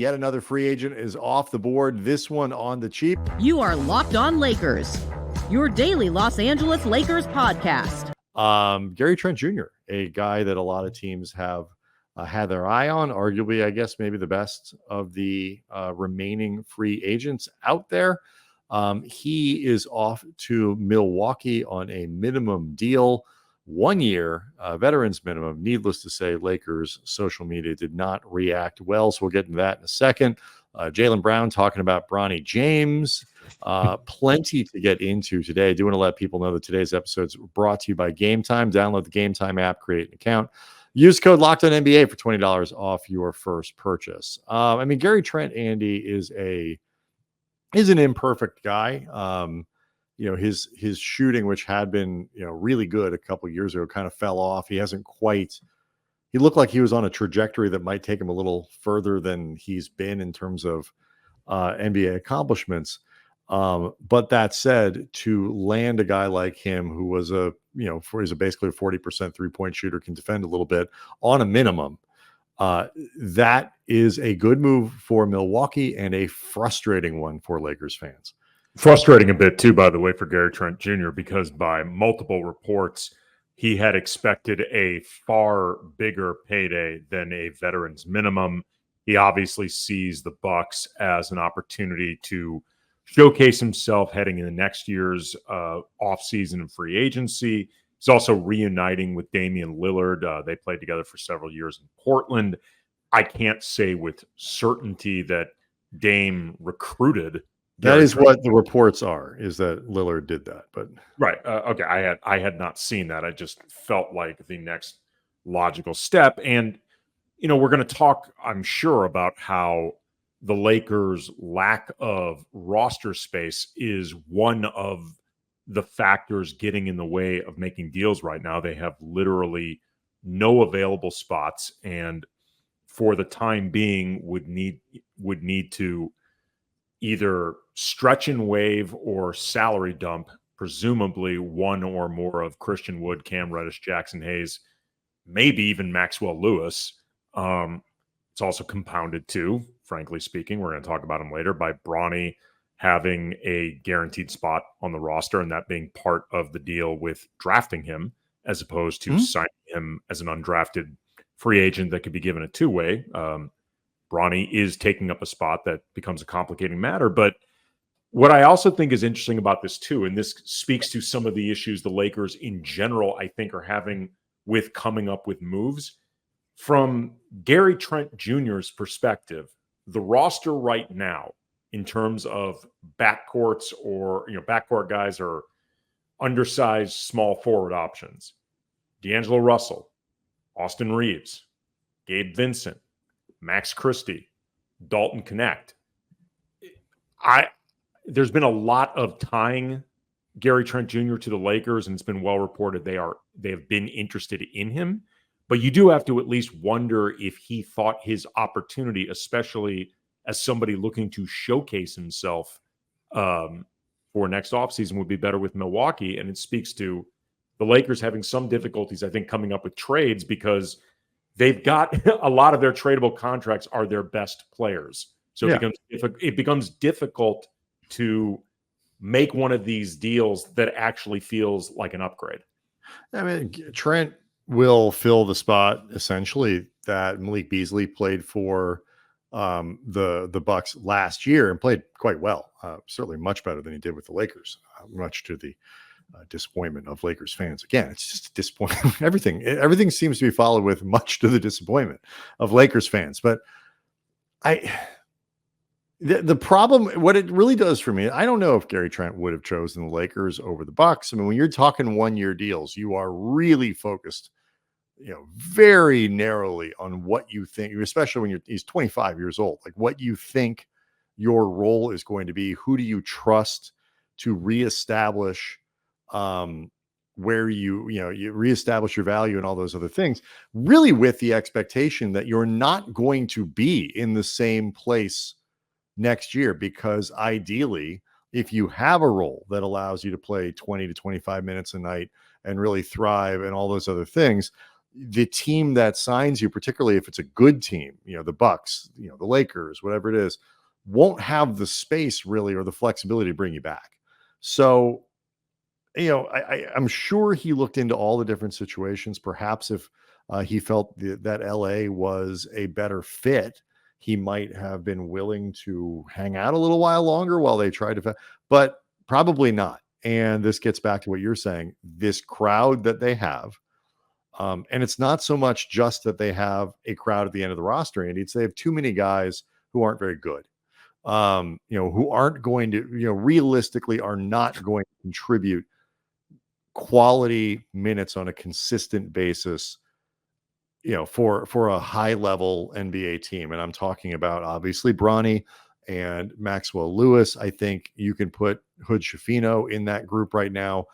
yet another free agent is off the board. This one on the cheap. You are Locked On Lakers, your daily Los Angeles Lakers podcast. Gary Trent Jr., a guy that a lot of teams have had their eye on, arguably, I guess, maybe the best of the remaining free agents out there. He is off to Milwaukee on a minimum deal, 1 year, veterans minimum. Needless to say, Lakers social media did not react well, so we'll get into that in a second. Jaylen Brown talking about Bronny James. Plenty to get into today. I do want to let people know that today's episode is brought to you by Game Time. Download the Game Time app, create an account. Use code LOCKEDONNBA for $20 off your first purchase. Gary Trent, Andy, is an imperfect guy. His shooting, which had been, really good a couple of years ago, kind of fell off. He looked like he was on a trajectory that might take him a little further than he's been in terms of NBA accomplishments. But that said, to land a guy like him who was he's basically a 40% 3-point shooter, can defend a little bit on a minimum, that is a good move for Milwaukee and a frustrating one for Lakers fans. Frustrating a bit too, by the way, for Gary Trent Jr., because by multiple reports, he had expected a far bigger payday than a veteran's minimum. He obviously sees the Bucks as an opportunity to showcase himself heading into next year's offseason and free agency. He's also reuniting with Damian Lillard. They played together for several years in Portland. I can't say with certainty that Dame recruited. That is what the reports are, is that Lillard did that. But right. Okay. I had not seen that. I just felt like the next logical step. And, we're going to talk, I'm sure, about how the Lakers' lack of roster space is one of the factors getting in the way of making deals right now. They have literally no available spots, and for the time being would need to either stretch and wave or salary dump, presumably one or more of Christian Wood, Cam Reddish, Jackson Hayes, maybe even Maxwell Lewis. It's also compounded too, frankly speaking, we're going to talk about him later, by Bronny having a guaranteed spot on the roster, and that being part of the deal with drafting him, as opposed to signing him as an undrafted free agent that could be given a two-way. Bronny is taking up a spot that becomes a complicating matter. But what I also think is interesting about this too, and this speaks to some of the issues the Lakers in general, I think, are having with coming up with moves. From Gary Trent Jr.'s perspective, the roster right now, in terms of backcourts or, backcourt guys or undersized small forward options, D'Angelo Russell, Austin Reeves, Gabe Vincent, Max Christie, Dalton Knecht. There's been a lot of tying Gary Trent Jr. to the Lakers, and it's been well reported they have been interested in him. But you do have to at least wonder if he thought his opportunity, especially as somebody looking to showcase himself for next offseason, would be better with Milwaukee. And it speaks to the Lakers having some difficulties, I think, coming up with trades, because they've got a lot of their tradable contracts are their best players. So it becomes difficult to make one of these deals that actually feels like an upgrade. Trent will fill the spot essentially that Malik Beasley played for the Bucks last year and played quite well. Certainly much better than he did with the Lakers, much to the disappointment of Lakers fans. Again, it's just disappointing. Everything seems to be followed with much to the disappointment of Lakers fans. But the problem, what it really does for me, I don't know if Gary Trent would have chosen the Lakers over the Bucks. When you're talking 1 year deals, you are really focused, very narrowly on what you think, especially when he's 25 years old, like what you think your role is going to be. Who do you trust to reestablish where you reestablish your value and all those other things, really with the expectation that you're not going to be in the same place next year, because ideally, if you have a role that allows you to play 20 to 25 minutes a night and really thrive and all those other things, the team that signs you, particularly if it's a good team, the Bucks, the Lakers, whatever it is, won't have the space really or the flexibility to bring you back. So, I'm sure he looked into all the different situations. Perhaps if he felt that LA was a better fit, he might have been willing to hang out a little while longer while they tried to, but probably not. And this gets back to what you're saying, this crowd that they have. And it's not so much just that they have a crowd at the end of the roster, Andy. It's they have too many guys who aren't very good, who aren't going to, realistically are not going to contribute quality minutes on a consistent basis, for a high level NBA team. And I'm talking about obviously Bronny and Maxwell Lewis. I think you can put Hood Schifino in that group right now,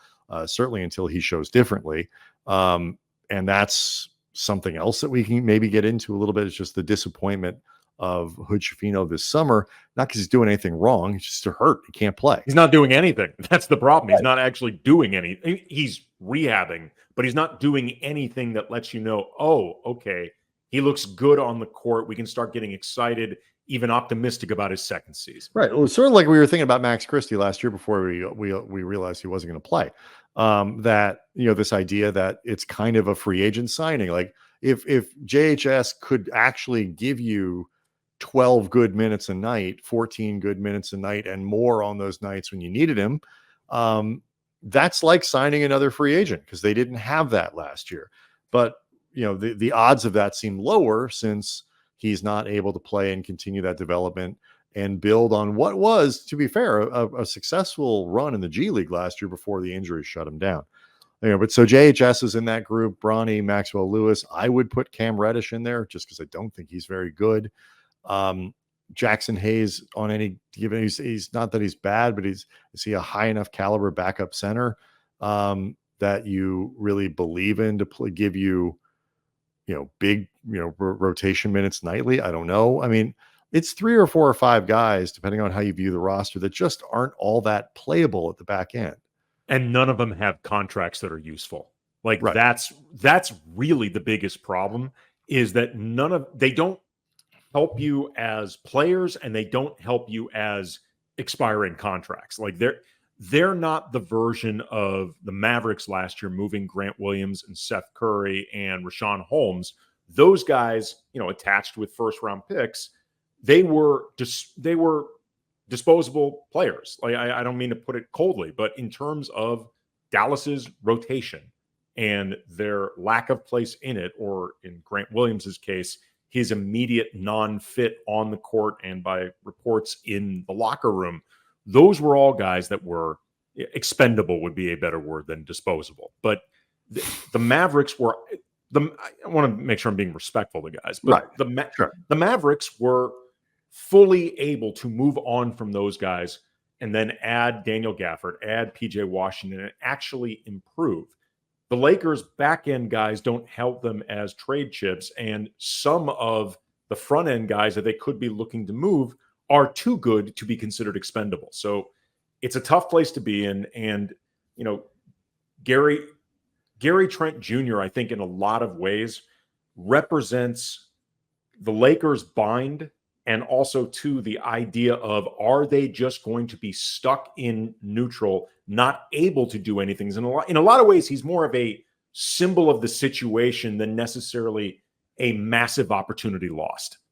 certainly until he shows differently. And that's something else that we can maybe get into a little bit. It's just the disappointment of Hood Schifino this summer, not because he's doing anything wrong. He's just hurt. He can't play. He's not doing anything. That's the problem. He's not actually doing anything. He's rehabbing, but he's not doing anything that lets you know, oh, okay, he looks good on the court. We can start getting excited, even optimistic about his second season. Right. It was sort of like we were thinking about Max Christie last year before we realized he wasn't going to play. That, this idea that it's kind of a free agent signing. Like if JHS could actually give you 12 good minutes a night, 14 good minutes a night, and more on those nights when you needed him, that's like signing another free agent, because they didn't have that last year. But the odds of that seem lower since he's not able to play and continue that development and build on what was, to be fair, a successful run in the G League last year before the injuries shut him down. But so JHS is in that group. Bronny, Maxwell Lewis. I would put Cam Reddish in there just because I don't think he's very good. Jackson Hayes on any given, he's not that he's bad, but is he a high enough caliber backup center that you really believe in to give you, big, rotation minutes nightly? I don't know. I mean, it's 3 or 4 or 5 guys, depending on how you view the roster, that just aren't all that playable at the back end. And none of them have contracts that are useful. Like right. That's really the biggest problem, is that they don't help you as players, and they don't help you as expiring contracts. Like they're not the version of the Mavericks last year, moving Grant Williams and Seth Curry and Rashawn Holmes. Those guys, attached with first round picks, they were disposable players. Like I don't mean to put it coldly, but in terms of Dallas's rotation and their lack of place in it, or in Grant Williams's case, his immediate non-fit on the court and by reports in the locker room, those were all guys that were expendable, would be a better word than disposable. But the Mavericks were I want to make sure I'm being respectful to guys, but right. The Mavericks were fully able to move on from those guys and then add Daniel Gafford, add PJ Washington, and actually improve. The Lakers back-end guys don't help them as trade chips, and some of the front-end guys that they could be looking to move are too good to be considered expendable. So it's a tough place to be in. And, Gary Trent Jr., I think in a lot of ways represents the Lakers' bind, and also to the idea of, are they just going to be stuck in neutral, not able to do anything? In a lot of ways, he's more of a symbol of the situation than necessarily a massive opportunity lost.